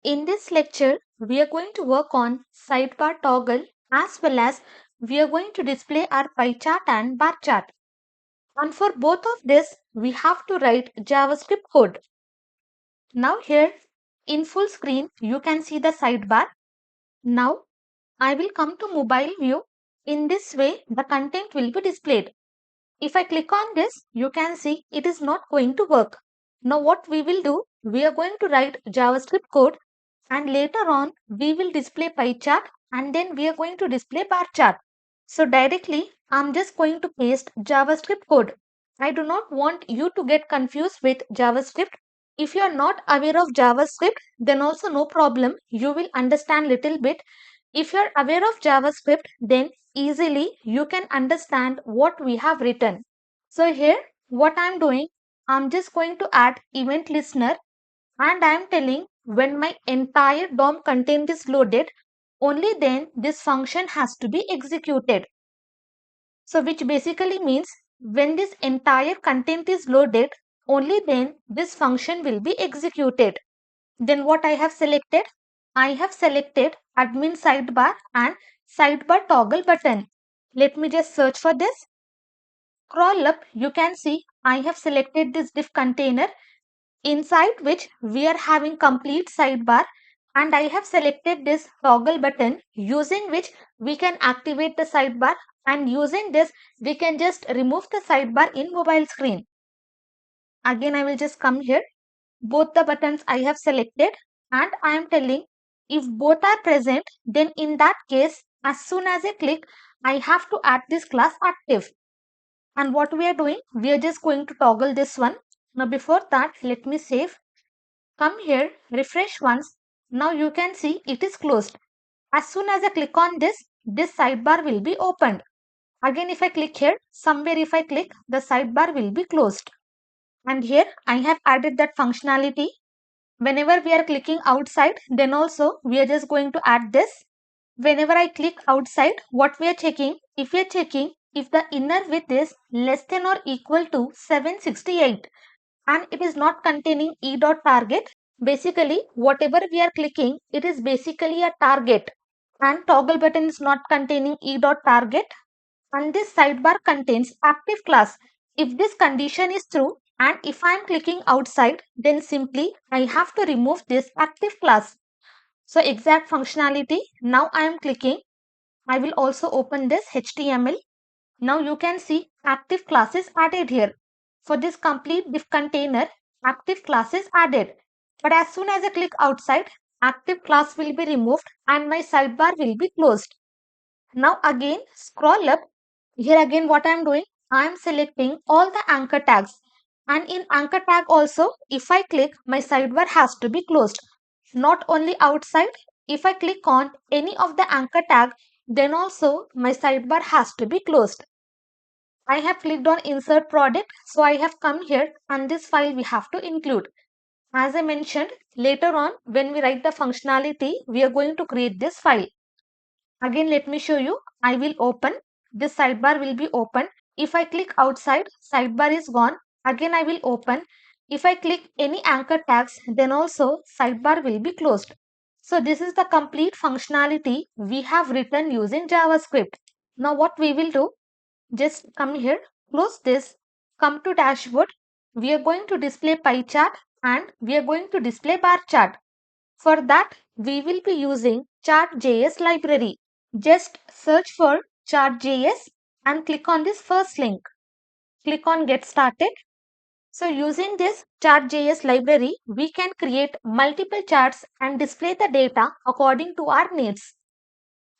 In this lecture, we are going to work on sidebar toggle as well as we are going to display our pie chart and bar chart. And for both of this, we have to write JavaScript code. Now here in full screen, you can see the sidebar. Now I will come to mobile view. In this way, the content will be displayed. If I click on this, you can see it is not going to work. Now what we will do, we are going to write JavaScript code and later on we will display pie chart and then we are going to display bar chart. So directly I'm just going to paste JavaScript code. I do not want you to get confused with JavaScript. If you are not aware of JavaScript, then also no problem. You will understand little bit. If you are aware of JavaScript, then easily you can understand what we have written. So here what I'm doing, I'm just going to add event listener and I am telling when my entire DOM content is loaded, only then this function has to be executed. So which basically means when this entire content is loaded, only then this function will be executed. Then what I have selected? I have selected admin sidebar and sidebar toggle button. Let me just search for this. Scroll up, you can see I have selected this div container inside which we are having complete sidebar and I have selected this toggle button using which we can activate the sidebar and using this we can just remove the sidebar in mobile screen. Again I will just come here. Both the buttons I have selected and I am telling if both are present, then in that case as soon as I click I have to add this class active. And what we are doing, we are just going to toggle this one. Now before that, let me save. Come here, refresh once. Now you can see it is closed. As soon as I click on this sidebar will be opened. Again if I click here, somewhere if I click, the sidebar will be closed. And here I have added that functionality. Whenever we are clicking outside, then also we are just going to add this. Whenever I click outside, what we are checking? If we are checking if the inner width is less than or equal to 768 and it is not containing e.target, basically whatever we are clicking, it is basically a target and toggle button is not containing e.target and this sidebar contains active class. If this condition is true and if I am clicking outside, then simply I have to remove this active class. So exact functionality, now I am clicking. I will also open this HTML. Now you can see active class is added here. For this complete div container, active class is added. But as soon as I click outside, active class will be removed and my sidebar will be closed. Now again scroll up. Here again what I am doing, I am selecting all the anchor tags. And in anchor tag also, if I click, my sidebar has to be closed. Not only outside, if I click on any of the anchor tag, then also my sidebar has to be closed. I have clicked on insert product, so I have come here and this file we have to include. As I mentioned, later on when we write the functionality, we are going to create this file. Again, let me show you. I will open. This sidebar will be open. If I click outside, sidebar is gone. Again, I will open. If I click any anchor tags, then also sidebar will be closed. So this is the complete functionality we have written using JavaScript. Now what we will do, just come here, close this, come to dashboard. We are going to display pie chart and we are going to display bar chart. For that, we will be using chart.js library. Just search for chart.js and click on this first link. Click on get started. So using this chart.js library, we can create multiple charts and display the data according to our needs.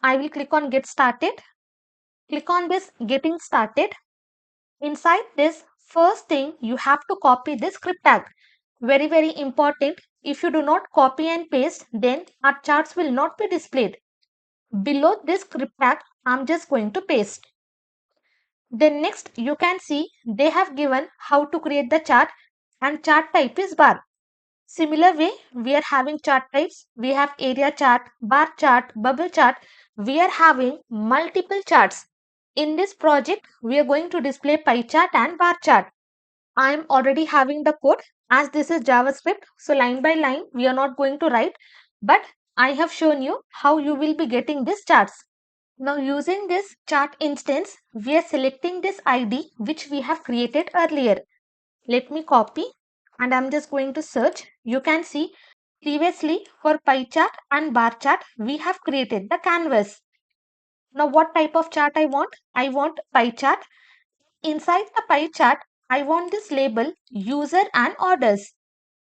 I will click on get started. Click on this getting started. Inside this, first thing you have to copy this script tag. Very important. If you do not copy and paste, then our charts will not be displayed. Below this script tag, I'm just going to paste. Then next you can see they have given how to create the chart and chart type is bar. Similar way, we are having chart types. We have area chart, bar chart, bubble chart. We are having multiple charts. In this project, we are going to display pie chart and bar chart. I am already having the code as this is JavaScript. So line by line, we are not going to write. but I have shown you how you will be getting these charts. Now using this chart instance, we are selecting this ID which we have created earlier. Let me copy and I'm just going to search. You can see previously for pie chart and bar chart, we have created the canvas. Now what type of chart I want? I want pie chart. Inside the pie chart, I want this label user and orders.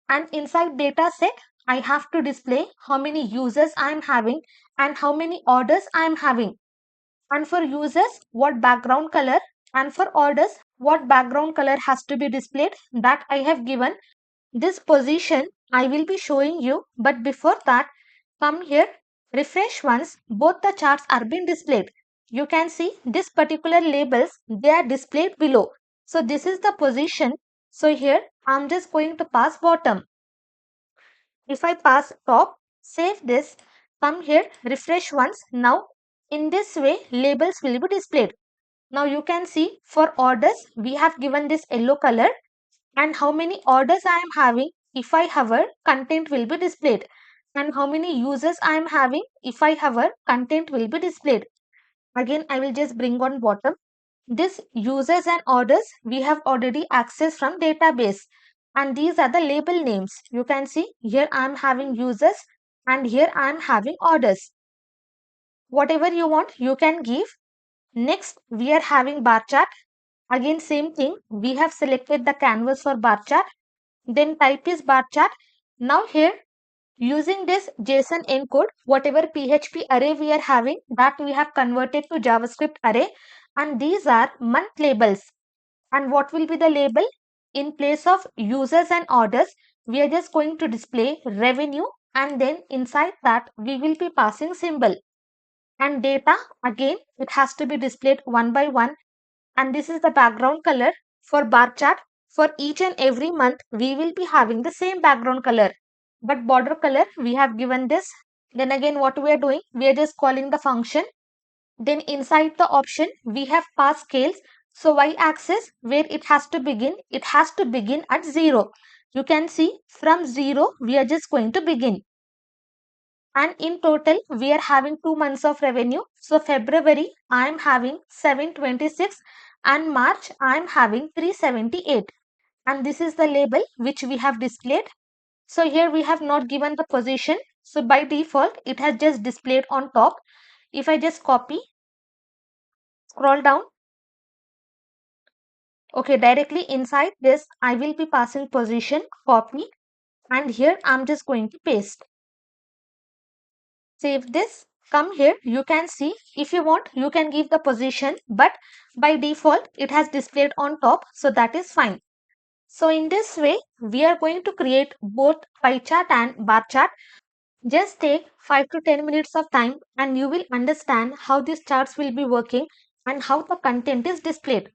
And inside data set, I have to display how many users I am having and how many orders I am having. And for users, what background color, and for orders, what background color has to be displayed, that I have given. This position I will be showing you, but before that, come here, refresh once both the charts are being displayed. You can see this particular labels, they are displayed below. So this is the position. So here I'm just going to pass bottom. If I pass top, save this, come here, refresh once. Now in this way labels will be displayed. Now you can see for orders we have given this yellow color, and how many orders I am having. If I hover, content will be displayed, and how many users I am having. If I hover, content will be displayed. Again I will just bring on bottom. This users and orders we have already accessed from database, and these are the label names. You can see here I am having users and here I am having orders. Whatever you want you can give. Next we are having bar chart. Again same thing, we have selected the canvas for bar chart, then type is bar chart. Now here using this JSON encode, whatever PHP array we are having, that we have converted to JavaScript array, and these are month labels. And what will be the label? In place of users and orders, we are just going to display revenue, and then inside that we will be passing symbol. And data, again it has to be displayed one by one, and this is the background color for bar chart. For each and every month we will be having the same background color, but border color we have given this. Then again what we are doing, we are just calling the function. Then inside the option we have passed scales. So y axis where it has to begin, it has to begin at 0. You can see from 0 we are just going to begin. And in total we are having 2 months of revenue. So February I am having 726 and March I am having 378, and this is the label which we have displayed. So here we have not given the position, so by default it has just displayed on top. If I just copy, scroll down, okay, directly inside this I will be passing position, copy, and here I'm just going to paste. Save this, come here, you can see if you want you can give the position, but by default it has displayed on top, so that is fine. So in this way we are going to create both pie chart and bar chart. Just take 5 to 10 minutes of time and you will understand how these charts will be working and how the content is displayed.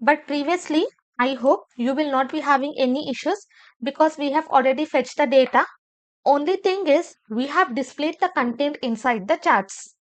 But previously I hope you will not be having any issues, because we have already fetched the data. Only thing is we have displayed the content inside the charts.